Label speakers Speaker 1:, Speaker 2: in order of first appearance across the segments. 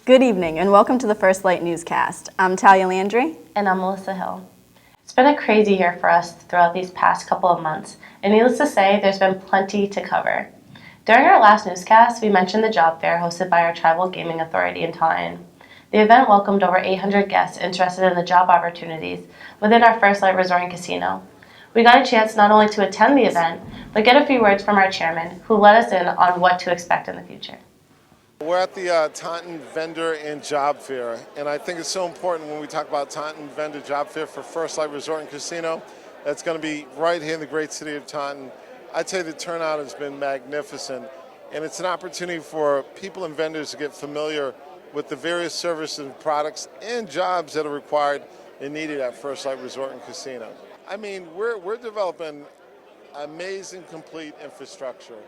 Speaker 1: Good evening and welcome to the First Light Newscast. I'm Talia Landry.
Speaker 2: And I'm Melissa Hill. It's been a crazy year for us throughout these past couple of months, and needless to say, there's been plenty to cover. During our last newscast, we mentioned the job fair hosted by our Tribal Gaming Authority in Taunton. The event welcomed over 800 guests interested in the job opportunities within our First Light Resort and Casino. We got a chance not only to attend the event, but get a few words from our chairman, who let us in on what to expect in the future.
Speaker 3: We're at the Taunton Vendor and Job Fair, and I think it's so important when we talk about Taunton Vendor Job Fair for First Light Resort and Casino. That's going to be right here in the great city of Taunton. I'd say the turnout has been magnificent, and it's an opportunity for people and vendors to get familiar with the various services and products and jobs that are required and needed at First Light Resort and Casino. I mean, we're developing amazing, complete infrastructure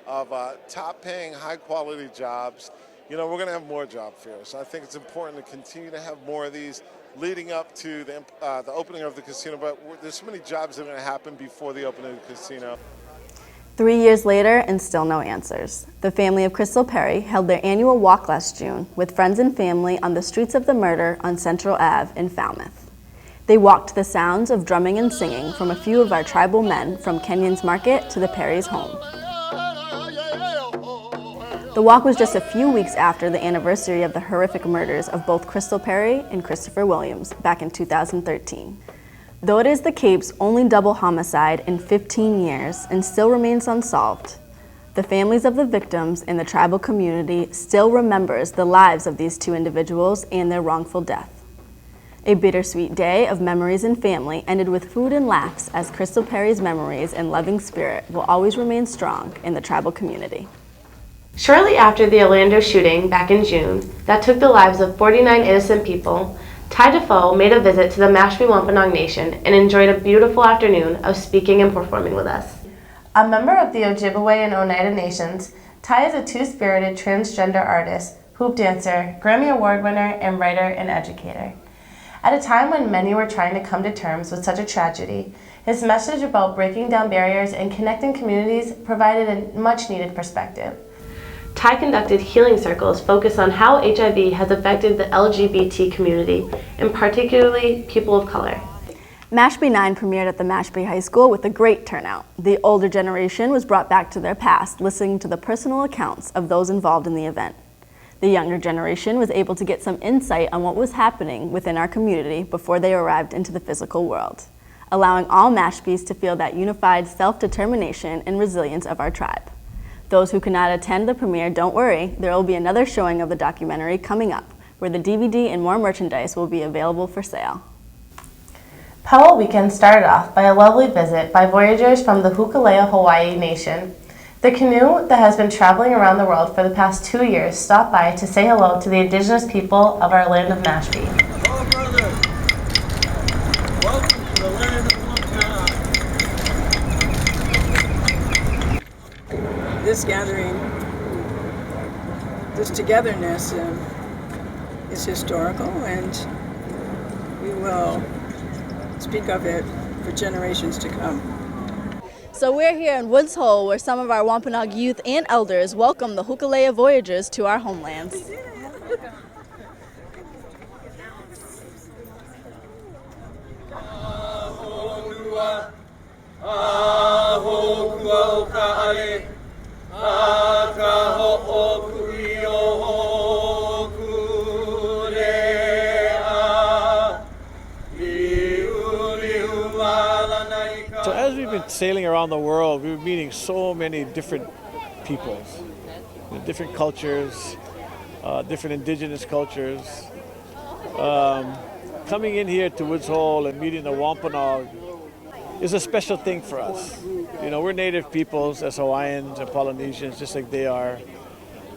Speaker 3: of top-paying, high-quality jobs. You know, we're going to have more job fairs. I think it's important to continue to have more of these leading up to the opening of the casino, but there's so many jobs that are going to happen before the opening of the casino.
Speaker 1: 3 years later and still no answers. The family of Crystal Perry held their annual walk last June with friends and family on the streets of the murder on Central Ave in Falmouth. They walked to the sounds of drumming and singing from a few of our tribal men from Kenyon's Market to the Perry's home. The walk was just a few weeks after the anniversary of the horrific murders of both Crystal Perry and Christopher Williams back in 2013. Though it is the Cape's only double homicide in 15 years and still remains unsolved, the families of the victims and the tribal community still remembers the lives of these two individuals and their wrongful death. A bittersweet day of memories and family ended with food and laughs as Crystal Perry's memories and loving spirit will always remain strong in the tribal community.
Speaker 2: Shortly after the Orlando shooting back in June that took the lives of 49 innocent people, Ty Defoe made a visit to the Mashpee Wampanoag Nation and enjoyed a beautiful afternoon of speaking and performing with us. A member of the Ojibwe and Oneida Nations, Ty is a two-spirited transgender artist, hoop dancer, Grammy Award winner, and writer and educator. At a time when many were trying to come to terms with such a tragedy, his message about breaking down barriers and connecting communities provided a much-needed perspective. Ty conducted healing circles focused on how HIV has affected the LGBT community, and particularly people of color.
Speaker 1: Mashpee 9 premiered at the Mashpee High School with a great turnout. The older generation was brought back to their past, listening to the personal accounts of those involved in the event. The younger generation was able to get some insight on what was happening within our community before they arrived into the physical world, allowing all Mashpees to feel that unified self-determination and resilience of our tribe. Those who could not attend the premiere, don't worry, there will be another showing of the documentary coming up, where the DVD and more merchandise will be available for sale.
Speaker 2: Powell Weekend started off by a lovely visit by voyagers from the Hukalea Hawaii Nation. The canoe that has been traveling around the world for the past 2 years stopped by to say hello to the indigenous people of our land of Mashpee.
Speaker 4: Hello, brother. Welcome to the land of Wampanoag. This gathering, this togetherness is historical, and we will speak of it for generations to come.
Speaker 1: So we're here in Woods Hole, where some of our Wampanoag youth and elders welcome the Hukalea voyagers to our homelands.
Speaker 5: So as we've been sailing around the world, we've been meeting so many different peoples, different cultures, different indigenous cultures. Coming in here to Woods Hole and meeting the Wampanoag is a special thing for us. You know, we're native peoples as Hawaiians and Polynesians, just like they are.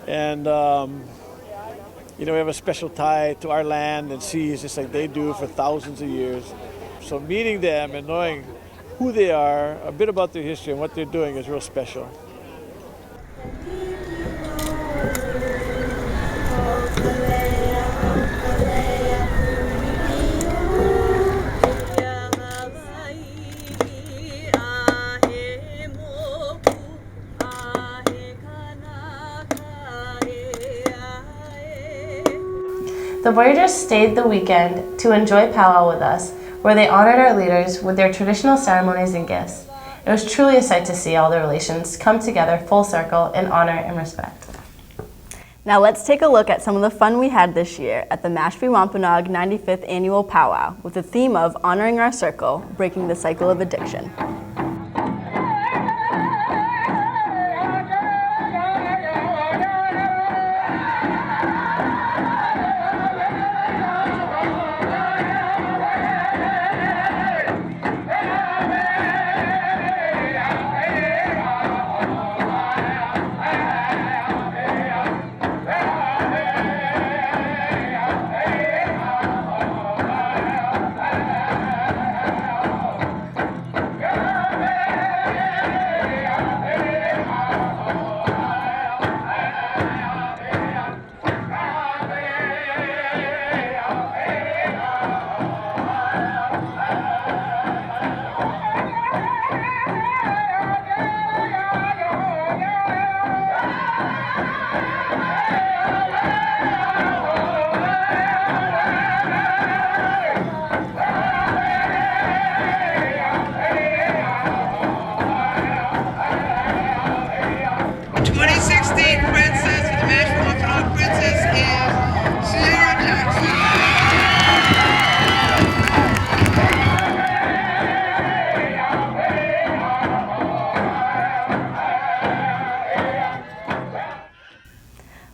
Speaker 5: And, you know, we have a special tie to our land and seas, just like they do for thousands of years. So meeting them and knowing who they are, a bit about their history and what they're doing is real special.
Speaker 2: The Voyagers stayed the weekend to enjoy powwow with us, where they honored our leaders with their traditional ceremonies and gifts. It was truly a sight to see all the relations come together full circle in honor and respect.
Speaker 1: Now let's take a look at some of the fun we had this year at the Mashpee Wampanoag 95th Annual Powwow with the theme of Honoring Our Circle, Breaking the Cycle of Addiction.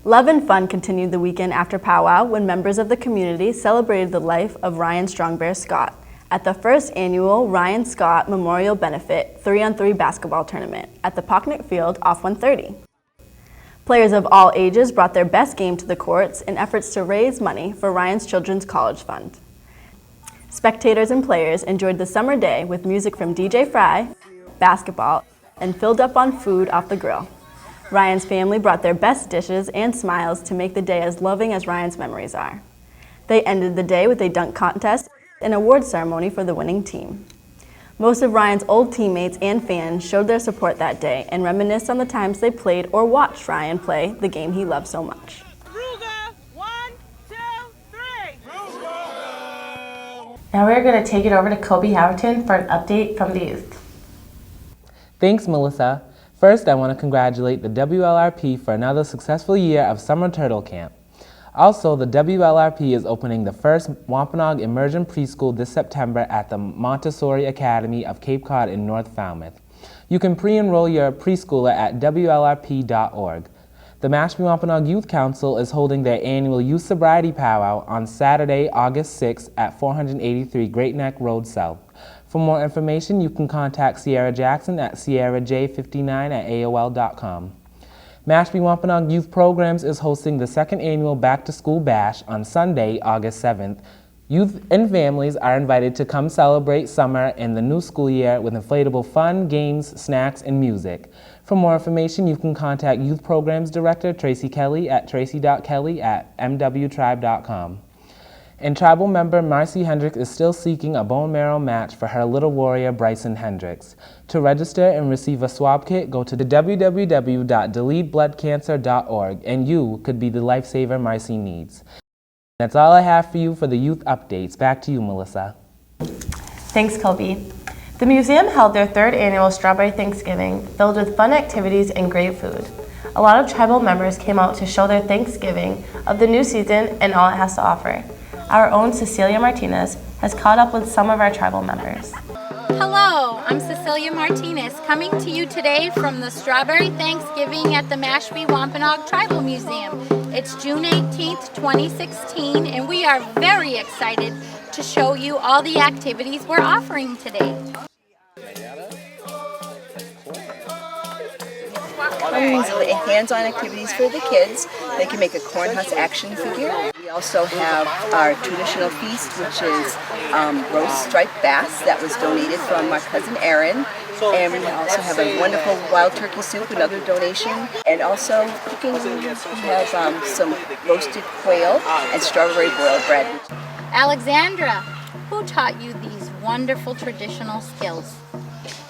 Speaker 1: Love and fun continued the weekend after powwow when members of the community celebrated the life of Ryan Strongbear Scott at the first annual Ryan Scott Memorial Benefit 3-on-3 basketball tournament at the Pocknick Field off 130. Players of all ages brought their best game to the courts in efforts to raise money for Ryan's Children's College Fund. Spectators and players enjoyed the summer day with music from DJ Fry, basketball, and filled up on food off the grill. Ryan's family brought their best dishes and smiles to make the day as loving as Ryan's memories are. They ended the day with a dunk contest and award ceremony for the winning team. Most of Ryan's old teammates and fans showed their support that day and reminisced on the times they played or watched Ryan play the game he loved so much.
Speaker 6: Ruga, 1, 2, 3.
Speaker 2: Now we're going to take it over to Kobe Howerton for an update from the youth.
Speaker 7: Thanks, Melissa. First, I want to congratulate the WLRP for another successful year of Summer Turtle Camp. Also, the WLRP is opening the first Wampanoag Immersion Preschool this September at the Montessori Academy of Cape Cod in North Falmouth. You can pre-enroll your preschooler at WLRP.org. The Mashpee Wampanoag Youth Council is holding their annual Youth Sobriety Powwow on Saturday, August 6th at 483 Great Neck Road South. For more information, you can contact Sierra Jackson at sierraj59@aol.com. Mashpee Wampanoag Youth Programs is hosting the second annual Back to School Bash on Sunday, August 7th. Youth and families are invited to come celebrate summer and the new school year with inflatable fun, games, snacks, and music. For more information, you can contact Youth Programs Director Tracy Kelly at tracy.kelly@mwtribe.com. And tribal member Marcy Hendricks is still seeking a bone marrow match for her little warrior Bryson Hendricks. To register and receive a swab kit, go to www.deletebloodcancer.org and you could be the lifesaver Marcy needs. That's all I have for you for the youth updates. Back to you, Melissa.
Speaker 2: Thanks, Colby. The museum held their third annual Strawberry Thanksgiving filled with fun activities and great food. A lot of tribal members came out to show their Thanksgiving of the new season and all it has to offer. Our own Cecilia Martinez has caught up with some of our tribal members.
Speaker 8: Hello, I'm Cecilia Martinez, coming to you today from the Strawberry Thanksgiving at the Mashpee Wampanoag Tribal Museum. It's June 18th, 2016, and we are very excited to show you all the activities we're offering today.
Speaker 9: These are hands-on activities for the kids. They can make a corn husk action figure. We also have our traditional feast, which is roast striped bass that was donated from my cousin Erin. And we also have a wonderful wild turkey soup, another donation. And also cooking, we have some roasted quail and strawberry boiled bread.
Speaker 8: Alexandra, who taught you these wonderful traditional skills?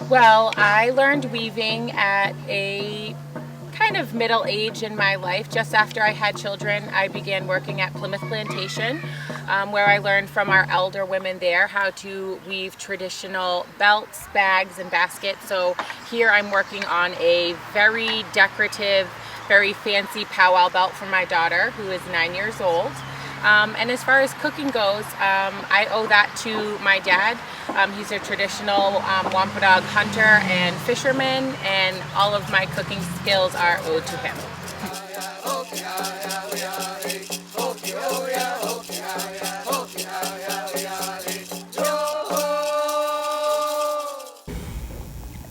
Speaker 6: Well, I learned weaving at a
Speaker 10: kind of middle age in my life. Just after I had children, I began working at Plymouth Plantation, where I learned from our elder women there how to weave traditional belts, bags, and baskets. So here I'm working on a very decorative, very fancy powwow belt for my daughter, who is 9 years old. And as far as cooking goes, I owe that to my dad. He's a traditional Wampanoag hunter and fisherman, and all of my cooking skills are owed to him.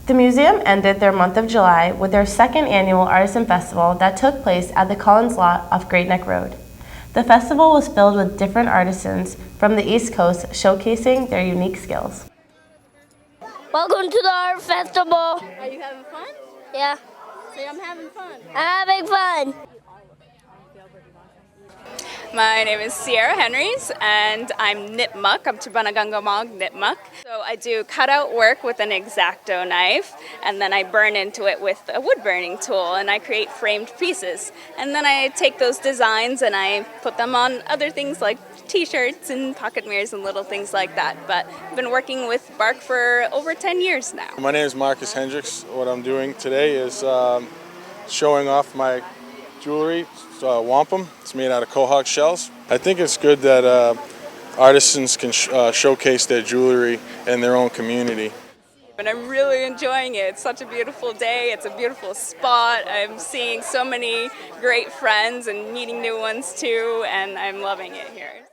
Speaker 2: The museum ended their month of July with their second annual Artisan Festival that took place at the Collins Lot off Great Neck Road. The festival was filled with different artisans from the East Coast showcasing their unique skills.
Speaker 11: Welcome to the art festival.
Speaker 1: Are you having fun?
Speaker 11: Yeah.
Speaker 1: Say I'm having fun.
Speaker 11: I'm having fun.
Speaker 12: My name is Sierra Henrys, and I'm Nipmuc. I'm Tubanagangomog Nipmuc. So I do cutout work with an X-Acto knife, and then I burn into it with a wood burning tool, and I create framed pieces. And then I take those designs and I put them on other things like t-shirts and pocket mirrors and little things like that. But I've been working with bark for over 10 years now.
Speaker 13: My name is Marcus Hendricks. What I'm doing today is showing off my jewelry. It's wampum. It's made out of quahog shells. I think it's good that artisans can showcase their jewelry in their own community.
Speaker 12: And I'm really enjoying it. It's such a beautiful day. It's a beautiful spot. I'm seeing so many great friends and meeting new ones too, and I'm loving it here.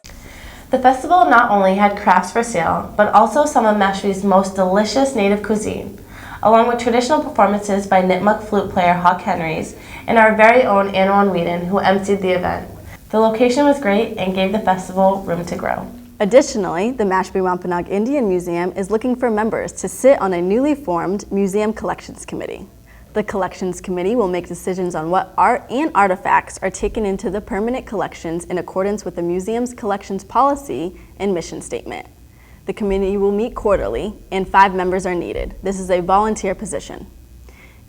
Speaker 2: The festival not only had crafts for sale, but also some of Mashpee's most delicious native cuisine, along with traditional performances by Nipmuc flute player Hawk Henrys and our very own Anna Whedon, who emceed the event. The location was great and gave the festival room to grow.
Speaker 1: Additionally, the Mashpee Wampanoag Indian Museum is looking for members to sit on a newly formed Museum Collections Committee. The Collections Committee will make decisions on what art and artifacts are taken into the permanent collections in accordance with the museum's collections policy and mission statement. The committee will meet quarterly, and 5 members are needed. This is a volunteer position.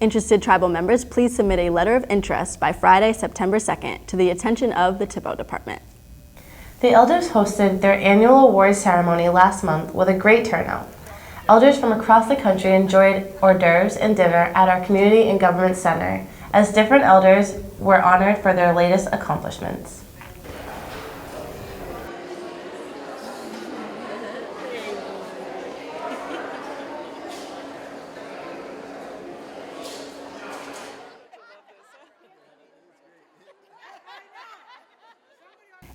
Speaker 1: Interested tribal members, please submit a letter of interest by Friday, September 2nd to the attention of the TIPO department.
Speaker 2: The elders hosted their annual awards ceremony last month with a great turnout. Elders from across the country enjoyed hors d'oeuvres and dinner at our Community and Government Center, as different elders were honored for their latest accomplishments.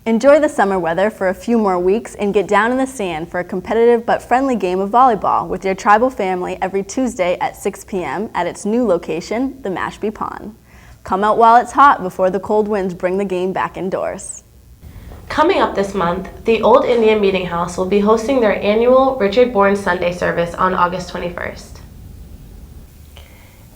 Speaker 1: Enjoy the summer weather for a few more weeks and get down in the sand for a competitive but friendly game of volleyball with your tribal family every Tuesday at 6 p.m. at its new location, the Mashpee Pond. Come out while it's hot before the cold winds bring the game back indoors.
Speaker 2: Coming up this month, the Old Indian Meeting House will be hosting their annual Richard Bourne Sunday service on August 21st.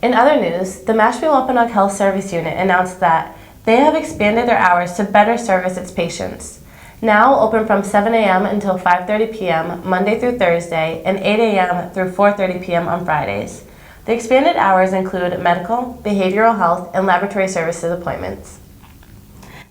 Speaker 2: In other news, the Mashpee Wampanoag Health Service Unit announced that they have expanded their hours to better service its patients. Now open from 7 a.m. until 5:30 p.m. Monday through Thursday and 8 a.m. through 4:30 p.m. on Fridays. The expanded hours include medical, behavioral health, and laboratory services appointments.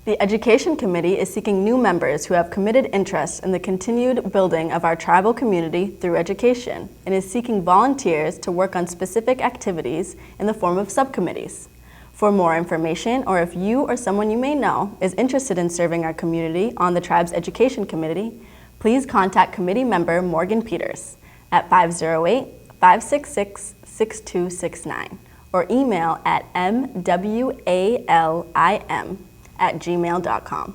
Speaker 1: The Education Committee is seeking new members who have committed interest in the continued building of our tribal community through education and is seeking volunteers to work on specific activities in the form of subcommittees. For more information, or if you or someone you may know is interested in serving our community on the tribe's Education Committee, please contact committee member Morgan Peters at 508-566-6269 or email at mwalim@gmail.com.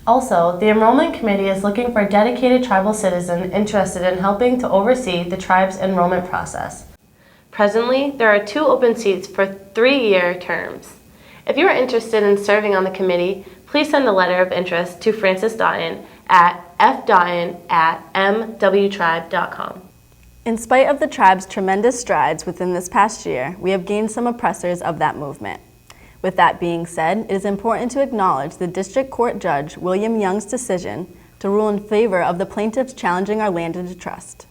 Speaker 2: Also, the Enrollment Committee is looking for a dedicated tribal citizen interested in helping to oversee the tribe's enrollment process. Presently, there are 2 open seats for 3-year terms. If you are interested in serving on the committee, please send a letter of interest to Francis Dotton at f.dotton@mwtribe.com.
Speaker 1: In spite of the tribe's tremendous strides within this past year, we have gained some oppressors of that movement. With that being said, it is important to acknowledge the District Court Judge William Young's decision to rule in favor of the plaintiffs challenging our land into trust.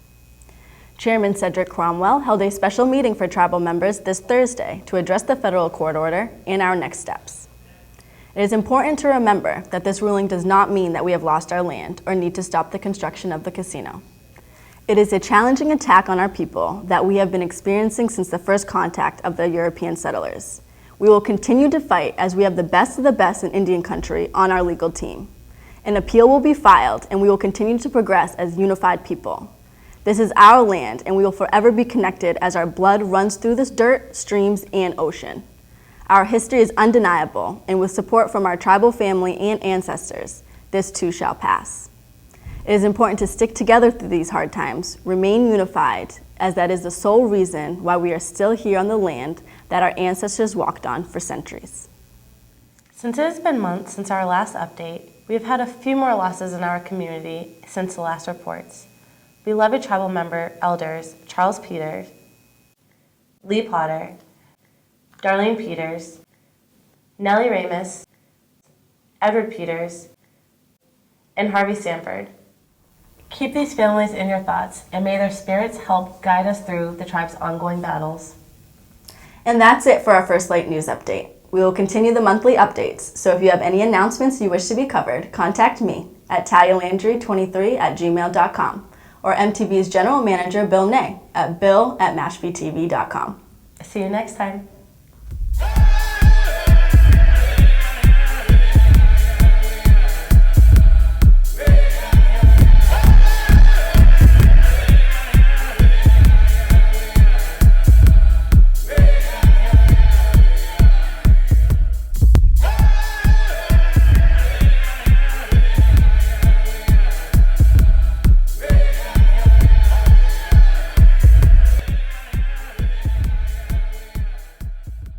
Speaker 1: Chairman Cedric Cromwell held a special meeting for tribal members this Thursday to address the federal court order and our next steps. It is important to remember that this ruling does not mean that we have lost our land or need to stop the construction of the casino. It is a challenging attack on our people that we have been experiencing since the first contact of the European settlers. We will continue to fight as we have the best of the best in Indian country on our legal team. An appeal will be filed and we will continue to progress as unified people. This is our land and we will forever be connected as our blood runs through this dirt, streams, and ocean. Our history is undeniable, and with support from our tribal family and ancestors, this too shall pass. It is important to stick together through these hard times, remain unified, as that is the sole reason why we are still here on the land that our ancestors walked on for centuries.
Speaker 2: Since it has been months since our last update, we have had a few more losses in our community since the last reports. Beloved tribal member elders Charles Peters, Lee Potter, Darlene Peters, Nellie Ramus, Edward Peters, and Harvey Sanford. Keep these families in your thoughts, and may their spirits help guide us through the tribe's ongoing battles.
Speaker 1: And that's it for our First Light News Update. We will continue the monthly updates, so if you have any announcements you wish to be covered, contact me at talyalandry23@gmail.com or MTV's General Manager Bill Ney at bill@mashpeetv.com.
Speaker 2: See you next time.